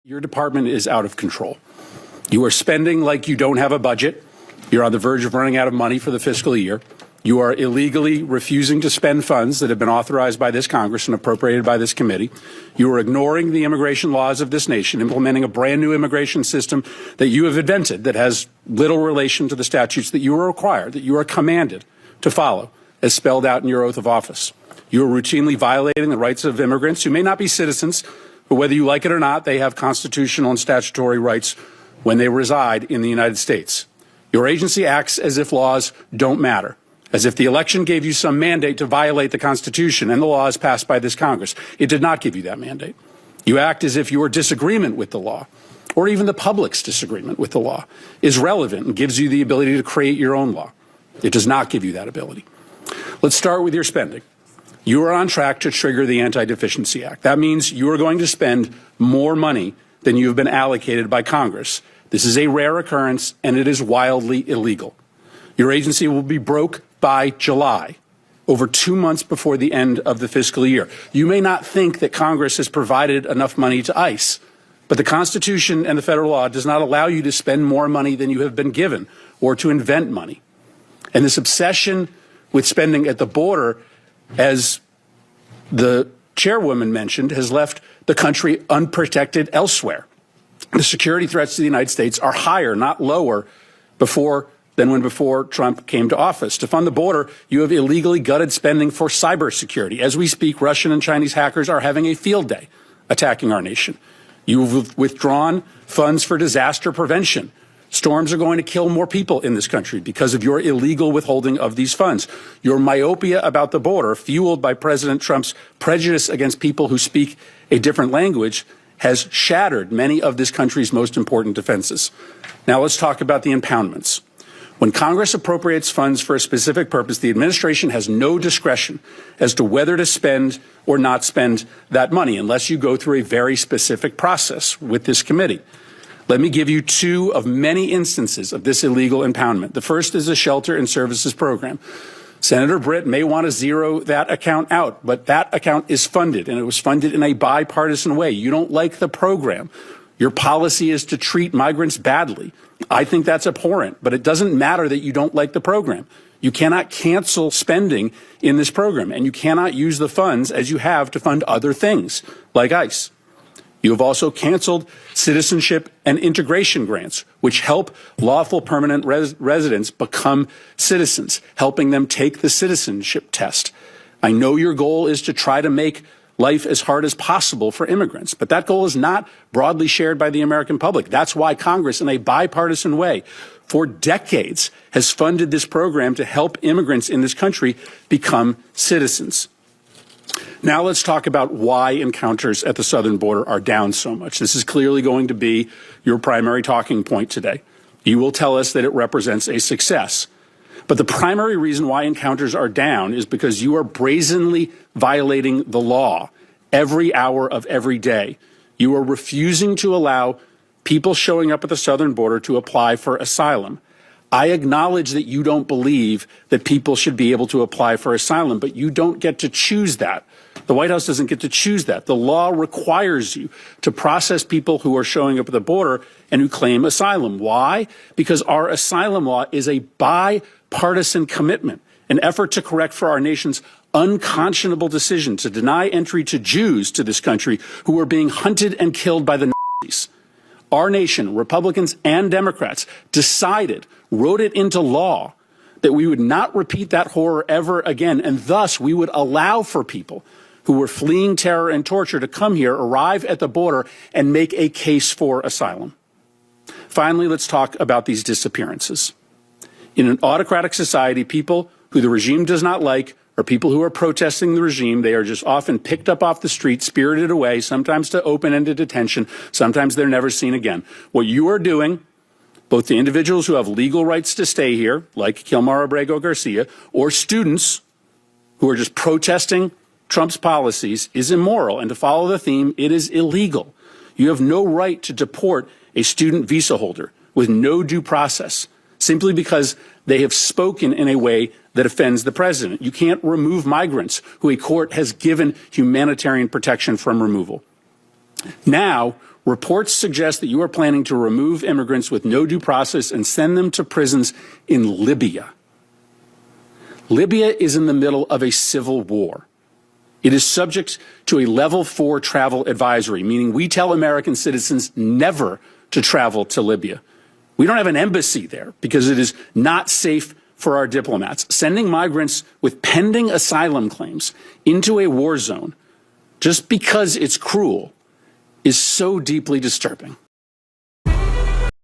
Your department is out of control. You are spending like you don't have a budget. You're on the verge of running out of money for the fiscal year. You are illegally refusing to spend funds that have been authorized by this Congress and appropriated by this committee. You are ignoring the immigration laws of this nation, implementing a brand new immigration system that you have invented that has little relation to the statutes that you are required, that you are commanded to follow, as spelled out in your oath of office. You are routinely violating the rights of immigrants who may not be citizens, but whether you like it or not, they have constitutional and statutory rights when they reside in the United States. Your agency acts as if laws don't matter, as if the election gave you some mandate to violate the Constitution and the laws passed by this Congress. It did not give you that mandate. You act as if your disagreement with the law, or even the public's disagreement with the law, is relevant and gives you the ability to create your own law. It does not give you that ability. Let's start with your spending. You are on track to trigger the Anti-Deficiency Act. That means you are going to spend more money than you have been allocated by Congress. This is a rare occurrence, and it is wildly illegal. Your agency will be broke by July, over 2 months before the end of the fiscal year. You may not think that Congress has provided enough money to ICE, but the Constitution and the federal law does not allow you to spend more money than you have been given or to invent money. And this obsession with spending at the border, as the chairwoman mentioned, has left the country unprotected elsewhere. The security threats to the United States are higher, not lower, than when Trump came to office. To fund the border, you have illegally gutted spending for cybersecurity. As we speak, Russian and Chinese hackers are having a field day attacking our nation. You've withdrawn funds for disaster prevention. Storms are going to kill more people in this country because of your illegal withholding of these funds. Your myopia about the border, fueled by President Trump's prejudice against people who speak a different language, has shattered many of this country's most important defenses. Now let's talk about the impoundments. When Congress appropriates funds for a specific purpose, the administration has no discretion as to whether to spend or not spend that money unless you go through a very specific process with this committee. Let me give you two of many instances of this illegal impoundment. The first is a shelter and services program. Senator Britt may want to zero that account out, but that account is funded, and it was funded in a bipartisan way. You don't like the program. Your policy is to treat migrants badly. I think that's abhorrent, but it doesn't matter that you don't like the program. You cannot cancel spending in this program, and you cannot use the funds as you have to fund other things, like ICE. You have also canceled citizenship and integration grants, which help lawful permanent residents become citizens, helping them take the citizenship test. I know your goal is to try to make life as hard as possible for immigrants, but that goal is not broadly shared by the American public. That's why Congress, in a bipartisan way, for decades, has funded this program to help immigrants in this country become citizens. Now let's talk about why encounters at the southern border are down so much. This is clearly going to be your primary talking point today. You will tell us that it represents a success. But the primary reason why encounters are down is because you are brazenly violating the law every hour of every day. You are refusing to allow people showing up at the southern border to apply for asylum. I acknowledge that you don't believe that people should be able to apply for asylum, but you don't get to choose that. The White House doesn't get to choose that. The law requires you to process people who are showing up at the border and who claim asylum. Why? Because our asylum law is a bipartisan commitment, an effort to correct for our nation's unconscionable decision to deny entry to Jews to this country who are being hunted and killed by the Nazis. Our nation, Republicans and Democrats, wrote it into law that we would not repeat that horror ever again, and thus we would allow for people who were fleeing terror and torture to come here, arrive at the border, and make a case for asylum. Finally, let's talk about these disappearances. In an autocratic society, people who the regime does not like are people who are protesting the regime. They are just often picked up off the street, spirited away, sometimes to open-ended detention, sometimes they're never seen again. What you are doing, both the individuals who have legal rights to stay here, like Kilmar Abrego Garcia, or students who are just protesting Trump's policies, is immoral. And to follow the theme, it is illegal. You have no right to deport a student visa holder with no due process, simply because they have spoken in a way that offends the president. You can't remove migrants who a court has given humanitarian protection from removal. Now, Reports suggest that you are planning to remove immigrants with no due process and send them to prisons in Libya. Libya is in the middle of a civil war. It is subject to a level 4 travel advisory, meaning we tell American citizens never to travel to Libya. We don't have an embassy there because it is not safe for our diplomats. Sending migrants with pending asylum claims into a war zone just because it's cruel is so deeply disturbing.